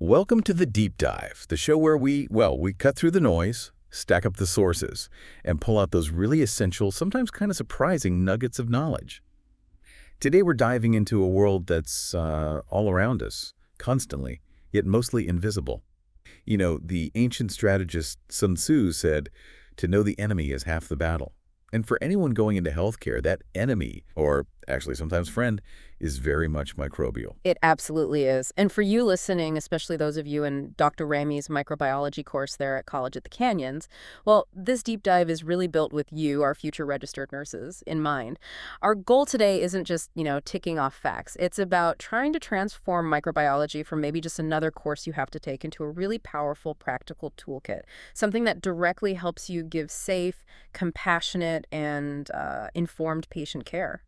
Welcome to the Deep Dive, the show where we cut through the noise, stack up the sources, and pull out those really essential, sometimes kind of surprising nuggets of knowledge. Today we're diving into a world that's all around us, constantly, yet mostly invisible. You know, the ancient strategist Sun Tzu said, "To know the enemy is half the battle." And for anyone going into healthcare, that enemy, or actually sometimes friend, is very much microbial. It absolutely is. And for you listening, especially those of you in Dr. Ramey's microbiology course there at College at the Canyons, well, this deep dive is really built with you, our future registered nurses, in mind. Our goal today isn't just, ticking off facts. It's about trying to transform microbiology from maybe just another course you have to take into a really powerful, practical toolkit, something that directly helps you give safe, compassionate, and informed patient care.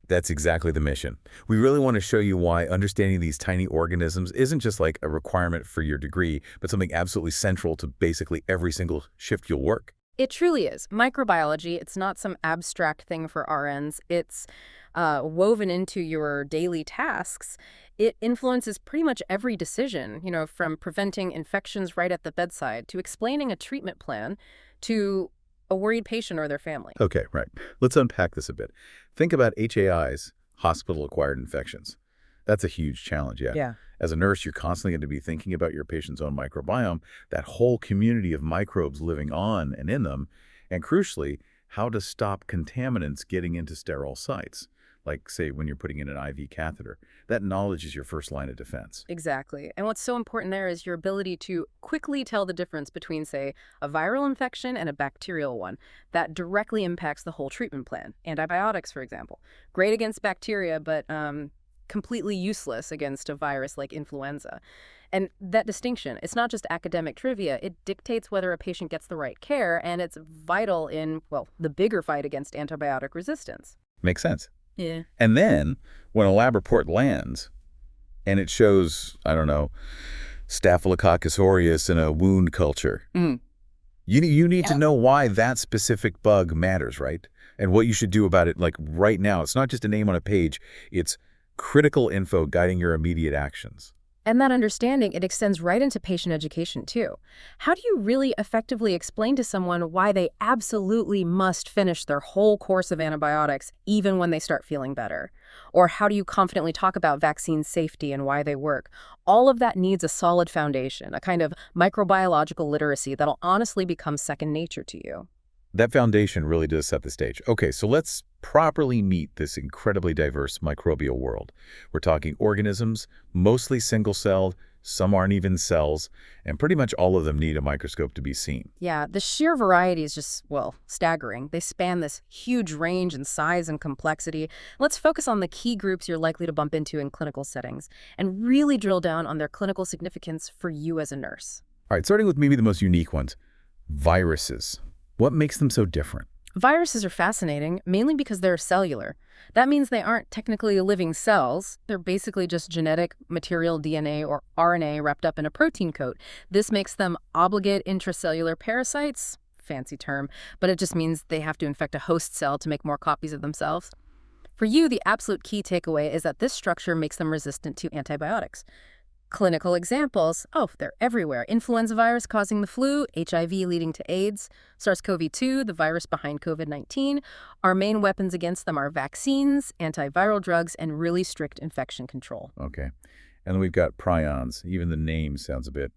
That's exactly the mission. We really want to show you why understanding these tiny organisms isn't just like a requirement for your degree, but something absolutely central to basically every single shift you'll work. It truly is. Microbiology, it's not some abstract thing for RNs. It's woven into your daily tasks. It influences pretty much every decision, from preventing infections right at the bedside to explaining a treatment plan to a worried patient or their family. Okay, right. Let's unpack this a bit. Think about HAIs, hospital-acquired infections. That's a huge challenge, yeah. Yeah. As a nurse, you're constantly going to be thinking about your patient's own microbiome, that whole community of microbes living on and in them, and crucially, how to stop contaminants getting into sterile sites, like, say, when you're putting in an IV catheter. That knowledge is your first line of defense. Exactly. And what's so important there is your ability to quickly tell the difference between, say, a viral infection and a bacterial one. That directly impacts the whole treatment plan. Antibiotics, for example. Great against bacteria, but completely useless against a virus like influenza. And that distinction, it's not just academic trivia. It dictates whether a patient gets the right care, and it's vital in, well, the bigger fight against antibiotic resistance. Makes sense. Yeah. And then, when a lab report lands, and it shows, I don't know, Staphylococcus aureus in a wound culture, you need to know why that specific bug matters, right? And what you should do about it, like, right now. It's not just a name on a page. It's critical info guiding your immediate actions. And that understanding, it extends right into patient education, too. How do you really effectively explain to someone why they absolutely must finish their whole course of antibiotics even when they start feeling better? Or how do you confidently talk about vaccine safety and why they work? All of that needs a solid foundation, a kind of microbiological literacy that'll honestly become second nature to you. That foundation really does set the stage. Okay, so let's properly meet this incredibly diverse microbial world. We're talking organisms, mostly single-celled, some aren't even cells, and pretty much all of them need a microscope to be seen. Yeah, the sheer variety is just, well, staggering. They span this huge range in size and complexity. Let's focus on the key groups you're likely to bump into in clinical settings and really drill down on their clinical significance for you as a nurse. All right, starting with maybe the most unique ones, viruses. What makes them so different? Viruses are fascinating, mainly because they're cellular. That means they aren't technically living cells. They're basically just genetic material, DNA or RNA wrapped up in a protein coat. This makes them obligate intracellular parasites. Fancy term, but it just means they have to infect a host cell to make more copies of themselves. For you, the absolute key takeaway is that this structure makes them resistant to antibiotics. Clinical examples, they're everywhere. Influenza virus causing the flu, HIV leading to AIDS, SARS-CoV-2, the virus behind COVID-19. Our main weapons against them are vaccines, antiviral drugs, and really strict infection control. Okay. And then we've got prions. Even the name sounds a bit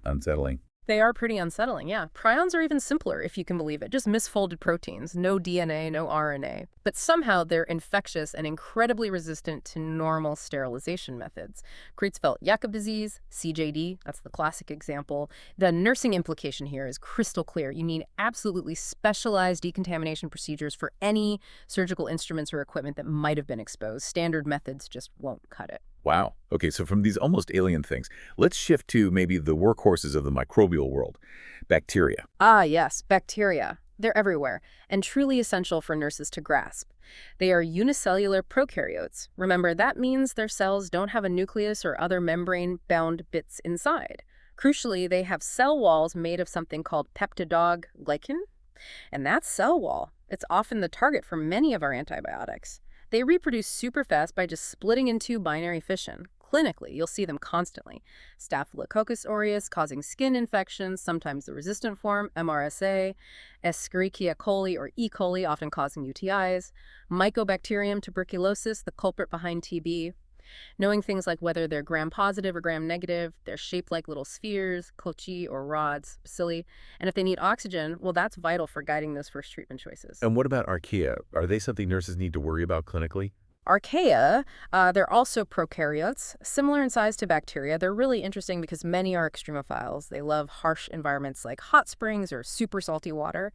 unsettling. They are pretty unsettling, yeah. Prions are even simpler, if you can believe it. Just misfolded proteins, no DNA, no RNA. But somehow they're infectious and incredibly resistant to normal sterilization methods. Creutzfeldt-Jakob disease, CJD, that's the classic example. The nursing implication here is crystal clear. You need absolutely specialized decontamination procedures for any surgical instruments or equipment that might have been exposed. Standard methods just won't cut it. Wow. Okay, so from these almost alien things, let's shift to maybe the workhorses of the microbial world, bacteria. Ah, yes, bacteria. They're everywhere and truly essential for nurses to grasp. They are unicellular prokaryotes. Remember, that means their cells don't have a nucleus or other membrane-bound bits inside. Crucially, they have cell walls made of something called peptidog glycan, and that cell wall, it's often the target for many of our antibiotics. They reproduce super fast by just splitting into binary fission. clinically, you'll see them constantly. Staphylococcus aureus causing skin infections, sometimes the resistant form, MRSA, Escherichia coli or E. coli, often causing UTIs, Mycobacterium tuberculosis, the culprit behind TB. Knowing things like whether they're gram-positive or gram-negative, they're shaped like little spheres, clochi or rods, bacilli, and if they need oxygen, well, that's vital for guiding those first treatment choices. And what about archaea? Are they something nurses need to worry about clinically? Archaea, they're also prokaryotes, similar in size to bacteria. They're really interesting because many are extremophiles. They love harsh environments like hot springs or super salty water.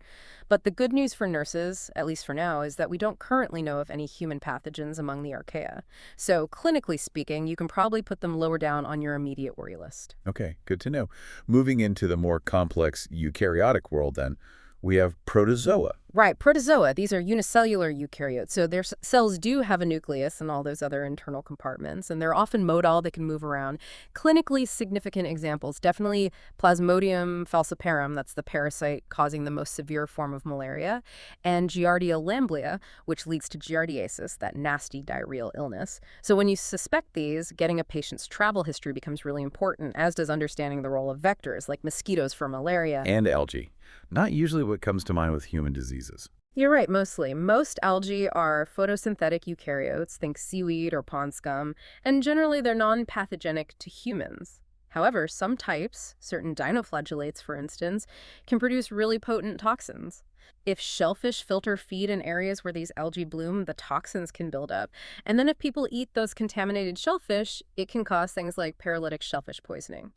But the good news for nurses, at least for now, is that we don't currently know of any human pathogens among the archaea. So clinically speaking, you can probably put them lower down on your immediate worry list. Okay, good to know. Moving into the more complex eukaryotic world then, we have protozoa. Right, protozoa, these are unicellular eukaryotes. So their cells do have a nucleus and all those other internal compartments, and they're often modal, they can move around. Clinically significant examples, definitely Plasmodium falciparum, that's the parasite causing the most severe form of malaria, and Giardia lamblia, which leads to giardiasis, that nasty diarrheal illness. So when you suspect these, getting a patient's travel history becomes really important, as does understanding the role of vectors, like mosquitoes for malaria. And algae. Not usually what comes to mind with human diseases. You're right, mostly. Most algae are photosynthetic eukaryotes, think seaweed or pond scum, and generally they're non-pathogenic to humans. However, some types, certain dinoflagellates for instance, can produce really potent toxins. If shellfish filter feed in areas where these algae bloom, the toxins can build up. And then if people eat those contaminated shellfish, it can cause things like paralytic shellfish poisoning.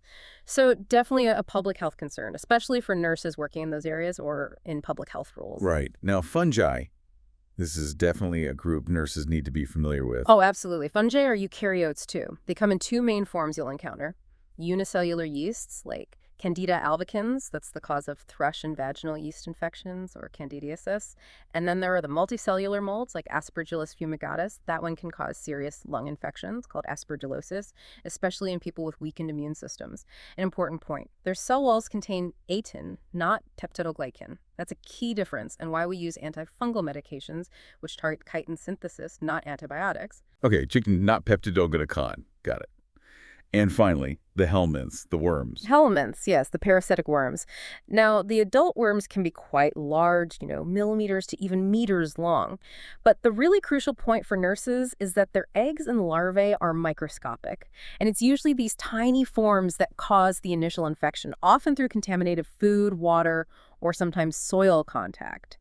So definitely a public health concern, especially for nurses working in those areas or in public health roles. Right. Now, fungi. This is definitely a group nurses need to be familiar with. Oh, absolutely. Fungi are eukaryotes too. They come in two main forms you'll encounter. Unicellular yeasts like Candida albicans, that's the cause of thrush and vaginal yeast infections or candidiasis. And then there are the multicellular molds like Aspergillus fumigatus. That one can cause serious lung infections called aspergillosis, especially in people with weakened immune systems. An important point, their cell walls contain atin, not peptidoglycan. That's a key difference and why we use antifungal medications, which target chitin synthesis, not antibiotics. Okay, chicken, not peptidoglycan. Got it. And finally, the helminths, the worms. Helminths, yes, the parasitic worms. Now, the adult worms can be quite large, millimeters to even meters long. But the really crucial point for nurses is that their eggs and larvae are microscopic. And it's usually these tiny forms that cause the initial infection, often through contaminated food, water, or sometimes soil contact.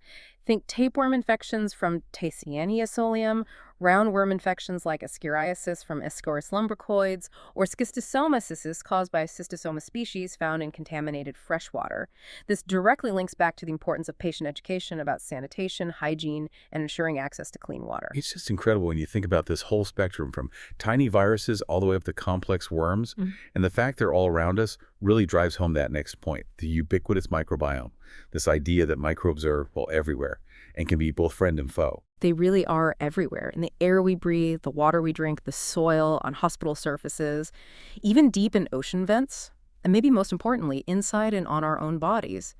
Think tapeworm infections from Tassiania solium, roundworm infections like Escherichia from Ascaris lumbricoides, or schistosomiasis caused by a schistosoma species found in contaminated freshwater. This directly links back to the importance of patient education about sanitation, hygiene, and ensuring access to clean water. It's just incredible when you think about this whole spectrum from tiny viruses all the way up to complex worms. And the fact they're all around us really drives home that next point, the ubiquitous microbiome, this idea that microbes are, well, everywhere and can be both friend and foe. They really are everywhere, in the air we breathe, the water we drink, the soil, on hospital surfaces, even deep in ocean vents, and maybe most importantly, inside and on our own bodies.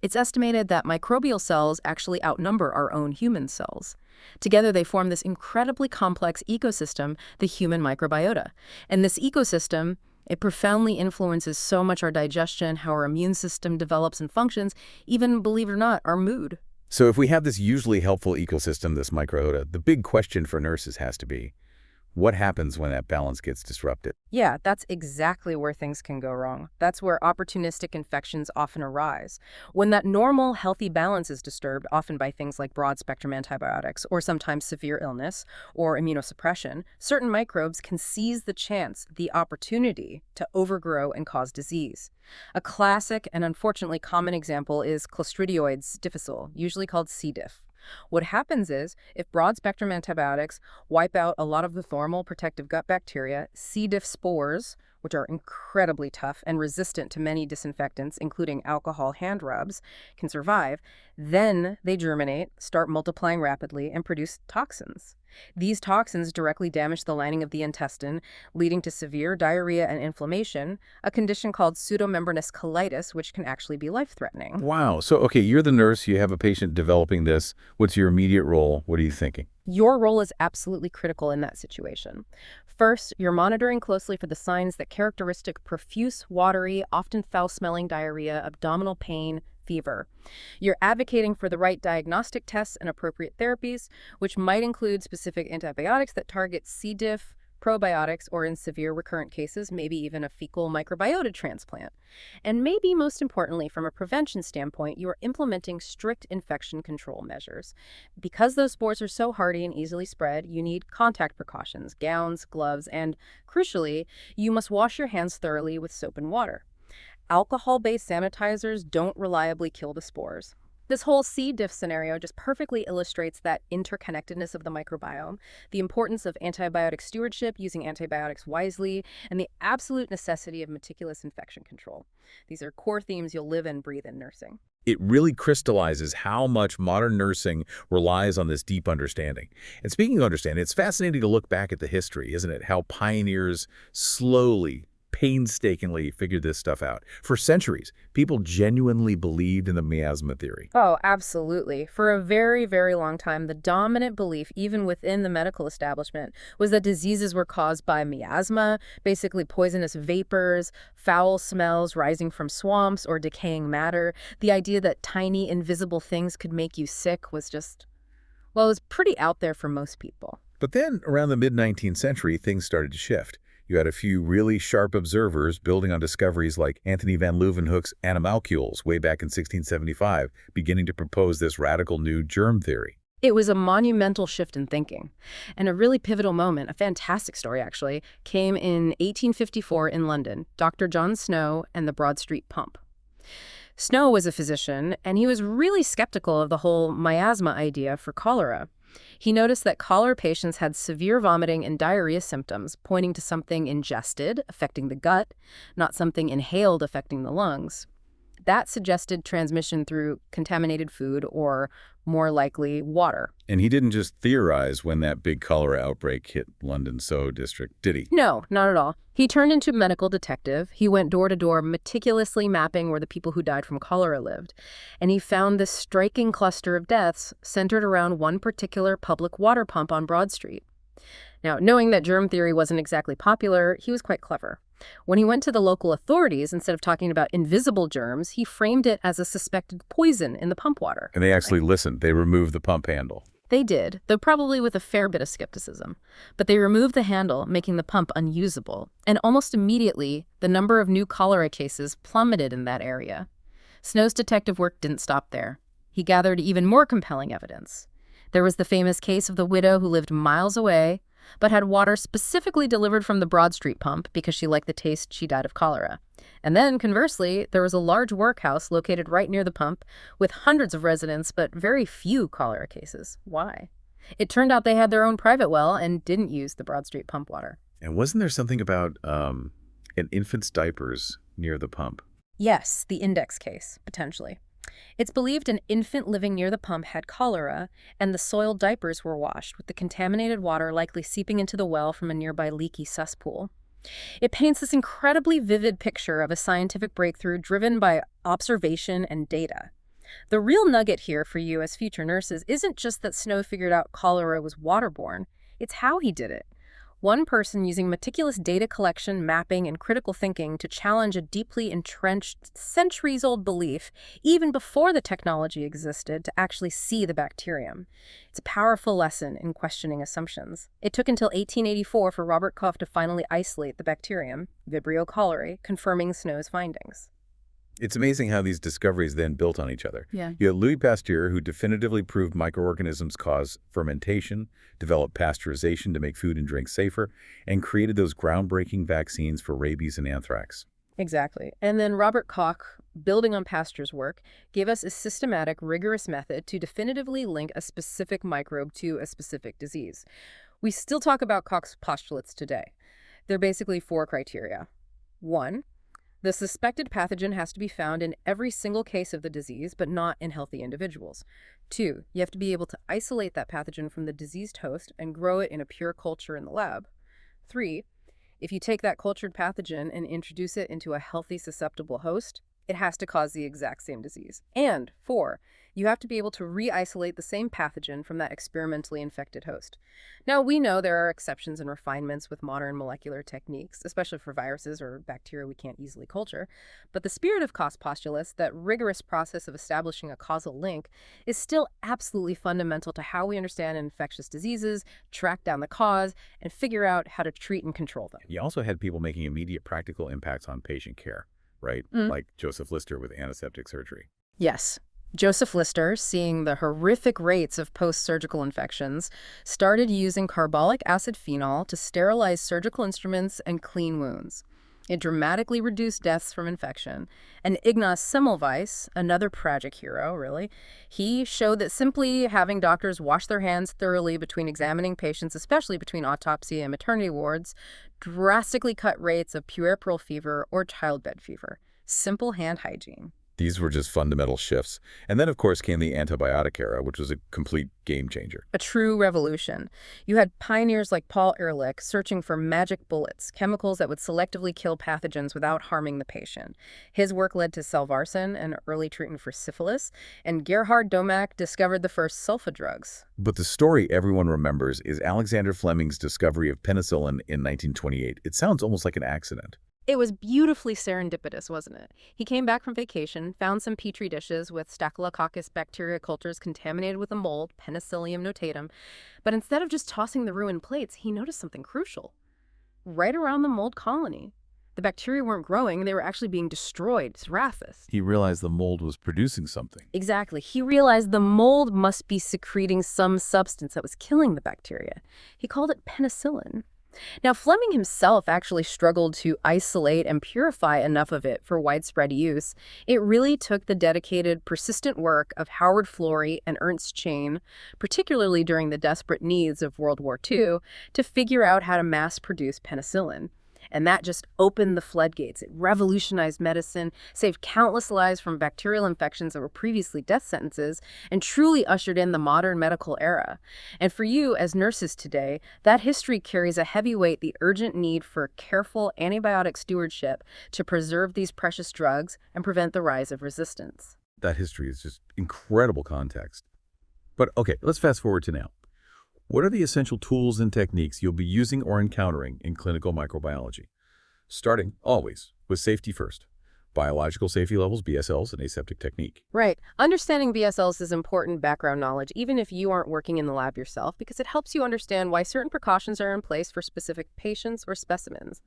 It's estimated that microbial cells actually outnumber our own human cells. Together, they form this incredibly complex ecosystem, the human microbiota. And this ecosystem, it profoundly influences so much our digestion, how our immune system develops and functions, even, believe it or not, our mood. So if we have this usually helpful ecosystem, this microbiota, the big question for nurses has to be, what happens when that balance gets disrupted? Yeah, that's exactly where things can go wrong. That's where opportunistic infections often arise. When that normal, healthy balance is disturbed, often by things like broad-spectrum antibiotics, or sometimes severe illness, or immunosuppression, certain microbes can seize the chance, the opportunity, to overgrow and cause disease. A classic and unfortunately common example is Clostridioides difficile, usually called C. diff. What happens is, if broad-spectrum antibiotics wipe out a lot of the normal protective gut bacteria, C. diff spores, which are incredibly tough and resistant to many disinfectants, including alcohol hand rubs, can survive. Then they germinate, start multiplying rapidly, and produce toxins. These toxins directly damage the lining of the intestine, leading to severe diarrhea and inflammation, a condition called pseudomembranous colitis, which can actually be life-threatening. Wow. So, okay, you're the nurse, you have a patient developing this. What's your immediate role? What are you thinking? Your role is absolutely critical in that situation. First, you're monitoring closely for the signs that characteristic profuse, watery, often foul-smelling diarrhea, abdominal pain, fever. You're advocating for the right diagnostic tests and appropriate therapies, which might include specific antibiotics that target C. diff, probiotics, or in severe recurrent cases, maybe even a fecal microbiota transplant. And maybe most importantly, from a prevention standpoint, you are implementing strict infection control measures. Because those spores are so hardy and easily spread, you need contact precautions, gowns, gloves, and, crucially, you must wash your hands thoroughly with soap and water. Alcohol-based sanitizers don't reliably kill the spores. This whole C. diff scenario just perfectly illustrates that interconnectedness of the microbiome, the importance of antibiotic stewardship, using antibiotics wisely, and the absolute necessity of meticulous infection control. These are core themes you'll live and breathe in nursing. It really crystallizes how much modern nursing relies on this deep understanding. And speaking of understanding, it's fascinating to look back at the history, isn't it? How pioneers slowly, painstakingly figured this stuff out. For centuries, people genuinely believed in the miasma theory. Oh, absolutely. For a very, very long time, the dominant belief, even within the medical establishment, was that diseases were caused by miasma, basically poisonous vapors, foul smells rising from swamps, or decaying matter. The idea that tiny, invisible things could make you sick was just, well, it was pretty out there for most people. But then, around the mid-19th century, things started to shift. You had a few really sharp observers building on discoveries like Antony van Leeuwenhoek's animalcules way back in 1675, beginning to propose this radical new germ theory. It was a monumental shift in thinking. And a really pivotal moment, a fantastic story actually, came in 1854 in London, Dr. John Snow and the Broad Street Pump. Snow was a physician, and he was really skeptical of the whole miasma idea for cholera. He noticed that cholera patients had severe vomiting and diarrhea symptoms, pointing to something ingested, affecting the gut, not something inhaled, affecting the lungs. That suggested transmission through contaminated food or, more likely, water. And he didn't just theorize when that big cholera outbreak hit London Soho district, did he? No, not at all. He turned into a medical detective. He went door to door, meticulously mapping where the people who died from cholera lived. And he found this striking cluster of deaths centered around one particular public water pump on Broad Street. Now, knowing that germ theory wasn't exactly popular, he was quite clever. When he went to the local authorities, instead of talking about invisible germs, he framed it as a suspected poison in the pump water. And they actually listened. They removed the pump handle. They did, though probably with a fair bit of skepticism. But they removed the handle, making the pump unusable. And almost immediately, the number of new cholera cases plummeted in that area. Snow's detective work didn't stop there. He gathered even more compelling evidence. There was the famous case of the widow who lived miles away, but had water specifically delivered from the Broad Street pump because she liked the taste. She died of cholera. And then, conversely, there was a large workhouse located right near the pump with hundreds of residents but very few cholera cases. Why? It turned out they had their own private well and didn't use the Broad Street pump water. And wasn't there something about an infant's diapers near the pump? Yes, the index case, potentially. It's believed an infant living near the pump had cholera, and the soiled diapers were washed, with the contaminated water likely seeping into the well from a nearby leaky cesspool. It paints this incredibly vivid picture of a scientific breakthrough driven by observation and data. The real nugget here for you as future nurses isn't just that Snow figured out cholera was waterborne, it's how he did it. One person using meticulous data collection, mapping, and critical thinking to challenge a deeply entrenched, centuries-old belief, even before the technology existed, to actually see the bacterium. It's a powerful lesson in questioning assumptions. It took until 1884 for Robert Koch to finally isolate the bacterium, Vibrio cholerae, confirming Snow's findings. It's amazing how these discoveries then built on each other. Yeah. You had Louis Pasteur, who definitively proved microorganisms cause fermentation, developed pasteurization to make food and drink safer, and created those groundbreaking vaccines for rabies and anthrax. Exactly. And then Robert Koch, building on Pasteur's work, gave us a systematic, rigorous method to definitively link a specific microbe to a specific disease. We still talk about Koch's postulates today. They're basically 4 criteria. 1, the suspected pathogen has to be found in every single case of the disease, but not in healthy individuals. 2, you have to be able to isolate that pathogen from the diseased host and grow it in a pure culture in the lab. 3, if you take that cultured pathogen and introduce it into a healthy, susceptible host, it has to cause the exact same disease. And 4, You have to be able to re-isolate the same pathogen from that experimentally infected host. Now, we know there are exceptions and refinements with modern molecular techniques, especially for viruses or bacteria we can't easily culture, but the spirit of cost postulates, that rigorous process of establishing a causal link, is still absolutely fundamental to how we understand infectious diseases, track down the cause, and figure out how to treat and control them. You also had people making immediate practical impacts on patient care, right? Like Joseph Lister with antiseptic surgery. Yes. Joseph Lister, seeing the horrific rates of post-surgical infections, started using carbolic acid phenol to sterilize surgical instruments and clean wounds. It dramatically reduced deaths from infection. And Ignaz Semmelweis, another tragic hero, really, he showed that simply having doctors wash their hands thoroughly between examining patients, especially between autopsy and maternity wards, drastically cut rates of puerperal fever or childbed fever. Simple hand hygiene. These were just fundamental shifts. And then, of course, came the antibiotic era, which was a complete game changer. A true revolution. You had pioneers like Paul Ehrlich searching for magic bullets, chemicals that would selectively kill pathogens without harming the patient. His work led to salvarsan, an early treatment for syphilis, and Gerhard Domack discovered the first sulfa drugs. But the story everyone remembers is Alexander Fleming's discovery of penicillin in 1928. It sounds almost like an accident. It was beautifully serendipitous, wasn't it? He came back from vacation, found some petri dishes with Staphylococcus bacteria cultures contaminated with a mold, Penicillium notatum, but instead of just tossing the ruined plates, he noticed something crucial. Right around the mold colony, the bacteria weren't growing, they were actually being destroyed. Raphis. He realized the mold was producing something. Exactly. He realized the mold must be secreting some substance that was killing the bacteria. He called it penicillin. Now, Fleming himself actually struggled to isolate and purify enough of it for widespread use. It really took the dedicated, persistent work of Howard Florey and Ernst Chain, particularly during the desperate needs of World War II, to figure out how to mass-produce penicillin. And that just opened the floodgates. It revolutionized medicine, saved countless lives from bacterial infections that were previously death sentences, and truly ushered in the modern medical era. And for you, as nurses today, that history carries a heavy weight, the urgent need for careful antibiotic stewardship to preserve these precious drugs and prevent the rise of resistance. That history is just incredible context. But okay, let's fast forward to now. What are the essential tools and techniques you'll be using or encountering in clinical microbiology? Starting, always, with safety first. Biological safety levels, BSLs, and aseptic technique. Right. Understanding BSLs is important background knowledge, even if you aren't working in the lab yourself, because it helps you understand why certain precautions are in place for specific patients or specimens.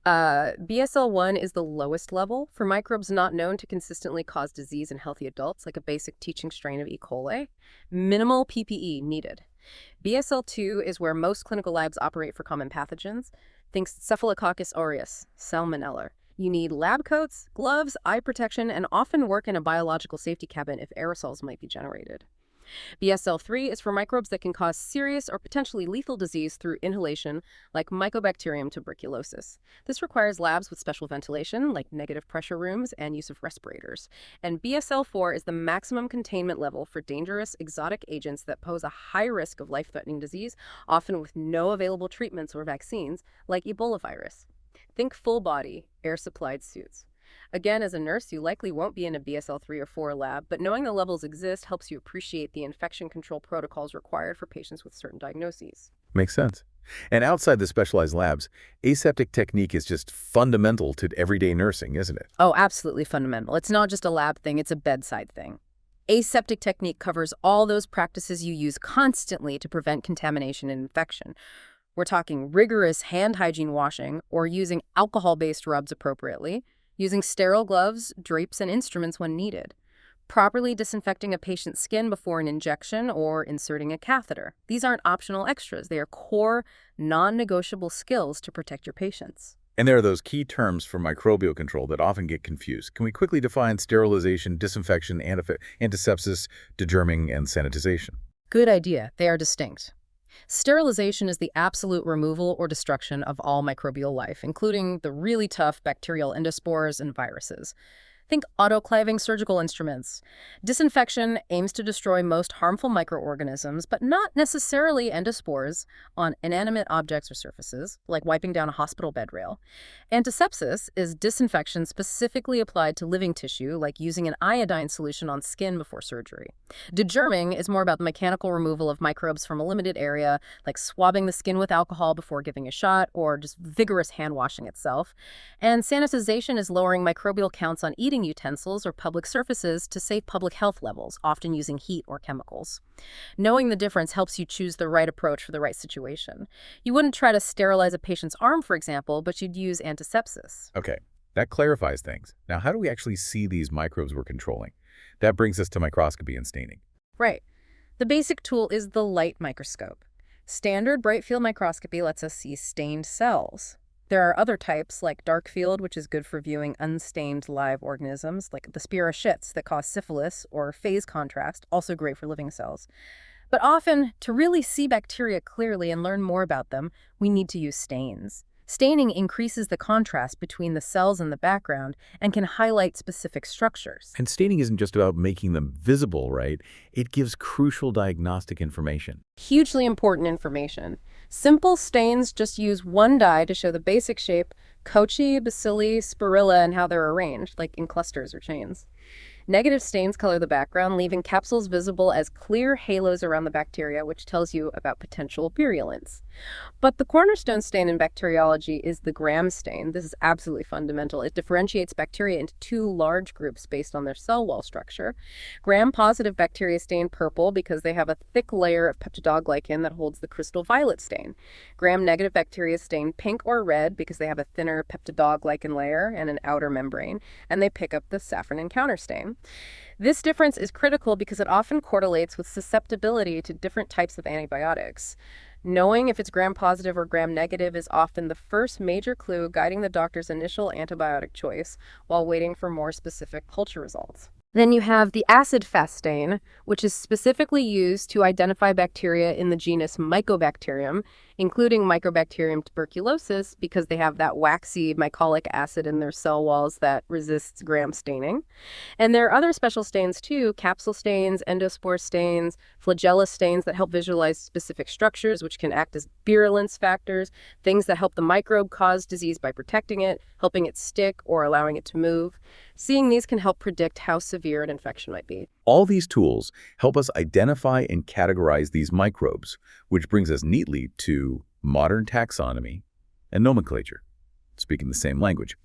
BSL-1 is the lowest level for microbes not known to consistently cause disease in healthy adults, like a basic teaching strain of E. coli. Minimal PPE needed. BSL-2 is where most clinical labs operate for common pathogens. Think Staphylococcus aureus, salmonella. You need lab coats, gloves, eye protection, and often work in a biological safety cabin if aerosols might be generated. BSL-3 is for microbes that can cause serious or potentially lethal disease through inhalation, like Mycobacterium tuberculosis. This requires labs with special ventilation, like negative pressure rooms, and use of respirators. And BSL-4 is the maximum containment level for dangerous exotic agents that pose a high risk of life-threatening disease, often with no available treatments or vaccines, like Ebola virus. Think full-body, air-supplied suits. Again, as a nurse, you likely won't be in a BSL-3 or 4 lab, but knowing the levels exist helps you appreciate the infection control protocols required for patients with certain diagnoses. Makes sense. And outside the specialized labs, aseptic technique is just fundamental to everyday nursing, isn't it? Oh, absolutely fundamental. It's not just a lab thing, it's a bedside thing. Aseptic technique covers all those practices you use constantly to prevent contamination and infection. We're talking rigorous hand hygiene washing or using alcohol-based rubs appropriately, using sterile gloves, drapes, and instruments when needed, properly disinfecting a patient's skin before an injection or inserting a catheter. These aren't optional extras. They are core, non-negotiable skills to protect your patients. And there are those key terms for microbial control that often get confused. Can we quickly define sterilization, disinfection, antisepsis, degerming, and sanitization? Good idea. They are distinct. Sterilization is the absolute removal or destruction of all microbial life, including the really tough bacterial endospores and viruses. Think autoclaving surgical instruments. Disinfection aims to destroy most harmful microorganisms, but not necessarily endospores, on inanimate objects or surfaces, like wiping down a hospital bed rail. Antisepsis is disinfection specifically applied to living tissue, like using an iodine solution on skin before surgery. Degerming is more about the mechanical removal of microbes from a limited area, like swabbing the skin with alcohol before giving a shot, or just vigorous hand washing itself. And sanitization is lowering microbial counts on eating utensils or public surfaces to save public health levels, often using heat or chemicals. Knowing the difference helps you choose the right approach for the right situation. You wouldn't try to sterilize a patient's arm, for example, but you'd use antisepsis. Okay, that clarifies things. Now, how do we actually see these microbes we're controlling? That brings us to microscopy and staining. Right. The basic tool is the light microscope. Standard bright field microscopy lets us see stained cells. There are other types, like dark field, which is good for viewing unstained live organisms, like the spirochetes that cause syphilis, or phase contrast, also great for living cells. But often, to really see bacteria clearly and learn more about them, we need to use stains. Staining increases the contrast between the cells in the background and can highlight specific structures. And staining isn't just about making them visible, right? It gives crucial diagnostic information. Hugely important information. Simple stains just use one dye to show the basic shape, cocci, bacilli, spirilla, and how they're arranged, like in clusters or chains. Negative stains color the background, leaving capsules visible as clear halos around the bacteria, which tells you about potential virulence. But the cornerstone stain in bacteriology is the Gram stain. This is absolutely fundamental. It differentiates bacteria into two large groups based on their cell wall structure. Gram-positive bacteria stain purple because they have a thick layer of peptidoglycan that holds the crystal violet stain. Gram-negative bacteria stain pink or red because they have a thinner peptidoglycan layer and an outer membrane, and they pick up the saffron and counter stain. This difference is critical because it often correlates with susceptibility to different types of antibiotics. Knowing if it's gram-positive or gram-negative is often the first major clue guiding the doctor's initial antibiotic choice while waiting for more specific culture results. Then you have the acid-fast stain, which is specifically used to identify bacteria in the genus Mycobacterium, including Microbacterium tuberculosis, because they have that waxy mycolic acid in their cell walls that resists gram staining. And there are other special stains too, capsule stains, endospore stains, flagella stains that help visualize specific structures, which can act as virulence factors, things that help the microbe cause disease by protecting it, helping it stick, or allowing it to move. Seeing these can help predict how severe an infection might be. All these tools help us identify and categorize these microbes, which brings us neatly to modern taxonomy and nomenclature, speaking the same language.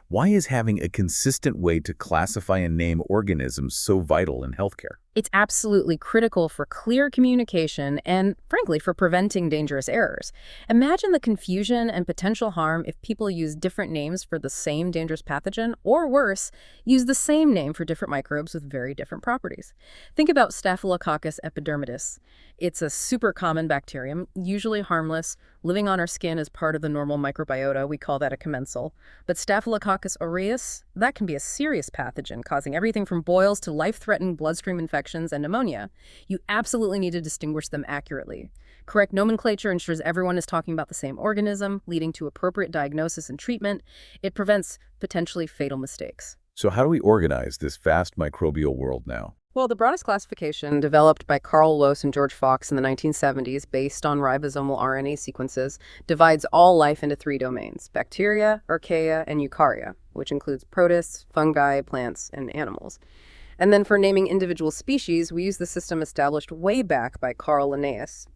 Why is having a consistent way to classify and name organisms so vital in healthcare? It's absolutely critical for clear communication and, frankly, for preventing dangerous errors. Imagine the confusion and potential harm if people use different names for the same dangerous pathogen, or worse, use the same name for different microbes with very different properties. Think about Staphylococcus epidermidis. It's a super common bacterium, usually harmless, living on our skin as part of the normal microbiota. We call that a commensal. But Staphylococcus aureus, that can be a serious pathogen, causing everything from boils to life-threatening bloodstream infections and pneumonia. You absolutely need to distinguish them accurately. Correct nomenclature ensures everyone is talking about the same organism, leading to appropriate diagnosis and treatment. It prevents potentially fatal mistakes. So how do we organize this vast microbial world now? Well, the broadest classification, developed by Carl Woese and George Fox in the 1970s based on ribosomal RNA sequences, divides all life into three domains: bacteria, archaea, and eukarya, which includes protists, fungi, plants, and animals. And then for naming individual species, we use the system established way back by Carl Linnaeus,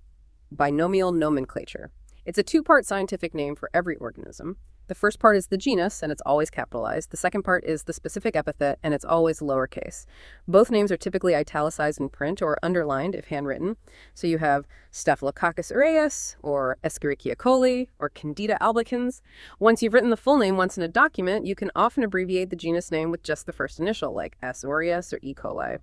binomial nomenclature. It's a two-part scientific name for every organism. The first part is the genus, and it's always capitalized. The second part is the specific epithet, and it's always lowercase. Both names are typically italicized in print or underlined if handwritten. So you have Staphylococcus aureus, or Escherichia coli, or Candida albicans. Once you've written the full name once in a document, you can often abbreviate the genus name with just the first initial, like S. aureus or E. coli.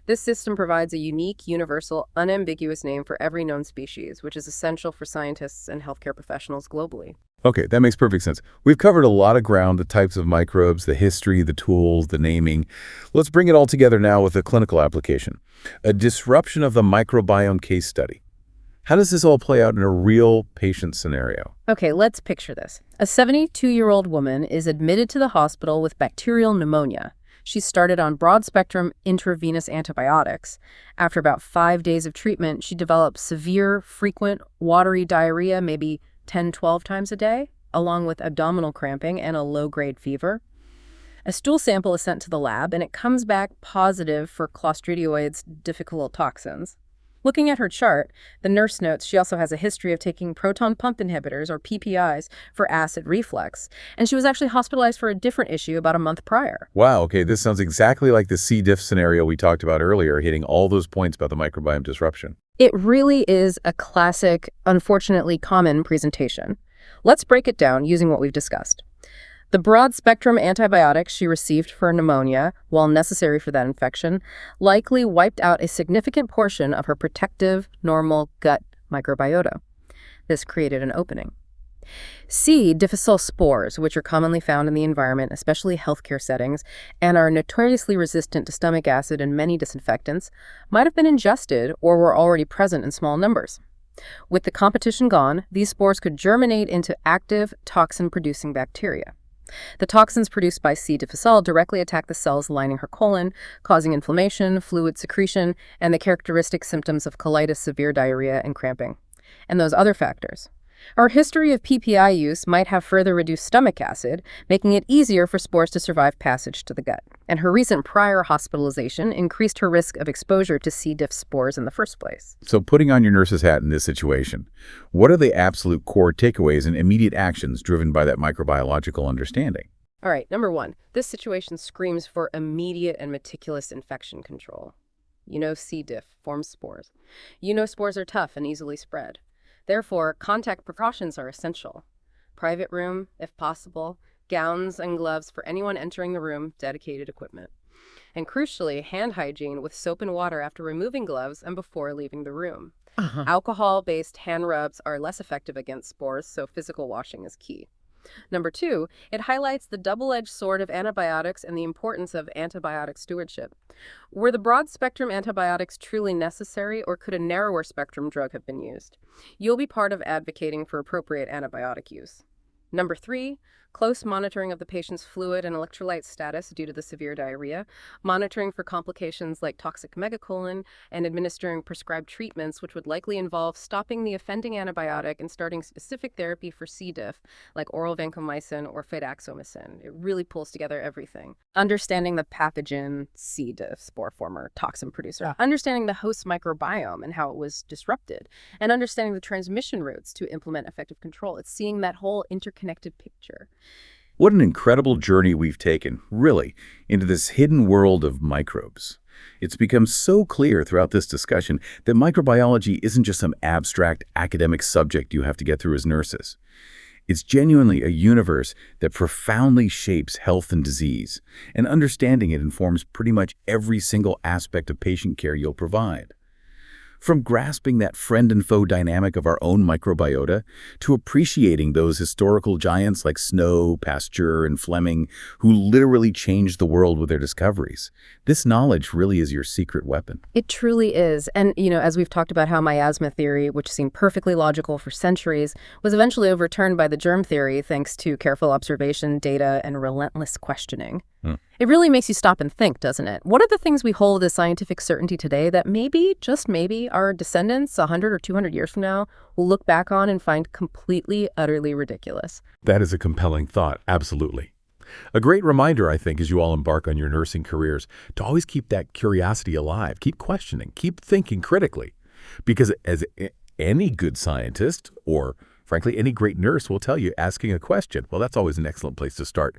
This system provides a unique, universal, unambiguous name for every known species, which is essential for scientists and healthcare professionals globally. Okay, that makes perfect sense. We've covered a lot of ground, the types of microbes, the history, the tools, the naming. Let's bring it all together now with a clinical application. A disruption of the microbiome case study. How does this all play out in a real patient scenario? Okay, let's picture this. A 72-year-old woman is admitted to the hospital with bacterial pneumonia. She started on broad-spectrum intravenous antibiotics. After about 5 days of treatment, she developed severe, frequent, watery diarrhea, maybe 10, 12 times a day, along with abdominal cramping and a low-grade fever. A stool sample is sent to the lab, and it comes back positive for Clostridioides difficile toxins. Looking at her chart, the nurse notes she also has a history of taking proton pump inhibitors, or PPIs, for acid reflux, and she was actually hospitalized for a different issue about a month prior. Wow, okay, this sounds exactly like the C. diff scenario we talked about earlier, hitting all those points about the microbiome disruption. It really is a classic, unfortunately common presentation. Let's break it down using what we've discussed. The broad-spectrum antibiotics she received for pneumonia, while necessary for that infection, likely wiped out a significant portion of her protective, normal gut microbiota. This created an opening. C. difficile spores, which are commonly found in the environment, especially healthcare settings, and are notoriously resistant to stomach acid and many disinfectants, might have been ingested or were already present in small numbers. With the competition gone, these spores could germinate into active, toxin-producing bacteria. The toxins produced by C. difficile directly attack the cells lining her colon, causing inflammation, fluid secretion, and the characteristic symptoms of colitis, severe diarrhea, and cramping. And those other factors. Our history of PPI use might have further reduced stomach acid, making it easier for spores to survive passage to the gut. And her recent prior hospitalization increased her risk of exposure to C. diff spores in the first place. So putting on your nurse's hat in this situation, what are the absolute core takeaways and immediate actions driven by that microbiological understanding? All right, number one, this situation screams for immediate and meticulous infection control. You know C. diff forms spores. You know spores are tough and easily spread. Therefore, contact precautions are essential. Private room, if possible, gowns and gloves for anyone entering the room, dedicated equipment. And crucially, hand hygiene with soap and water after removing gloves and before leaving the room. Alcohol-based hand rubs are less effective against spores, so physical washing is key. Number two, it highlights the double-edged sword of antibiotics and the importance of antibiotic stewardship. Were the broad-spectrum antibiotics truly necessary, or could a narrower spectrum drug have been used? You'll be part of advocating for appropriate antibiotic use. Number three, close monitoring of the patient's fluid and electrolyte status due to the severe diarrhea, monitoring for complications like toxic megacolon, and administering prescribed treatments, which would likely involve stopping the offending antibiotic and starting specific therapy for C. diff, like oral vancomycin or fidaxomicin. It really pulls together everything. Understanding the pathogen C. diff, spore former, toxin producer, understanding the host microbiome and how it was disrupted, and understanding the transmission routes to implement effective control. It's seeing that whole interconnected picture. What an incredible journey we've taken, really, into this hidden world of microbes. It's become so clear throughout this discussion that microbiology isn't just some abstract academic subject you have to get through as nurses. It's genuinely a universe that profoundly shapes health and disease, and understanding it informs pretty much every single aspect of patient care you'll provide. From grasping that friend and foe dynamic of our own microbiota to appreciating those historical giants like Snow, Pasteur, and Fleming who literally changed the world with their discoveries, this knowledge really is your secret weapon. It truly is. And, as we've talked about how miasma theory, which seemed perfectly logical for centuries, was eventually overturned by the germ theory thanks to careful observation, data, and relentless questioning. It really makes you stop and think, doesn't it? What are the things we hold as scientific certainty today that maybe, just maybe, our descendants 100 or 200 years from now will look back on and find completely, utterly ridiculous? That is a compelling thought, absolutely. A great reminder, I think, as you all embark on your nursing careers, to always keep that curiosity alive, keep questioning, keep thinking critically. Because as any good scientist, or frankly, any great nurse will tell you, asking a question, well, that's always an excellent place to start.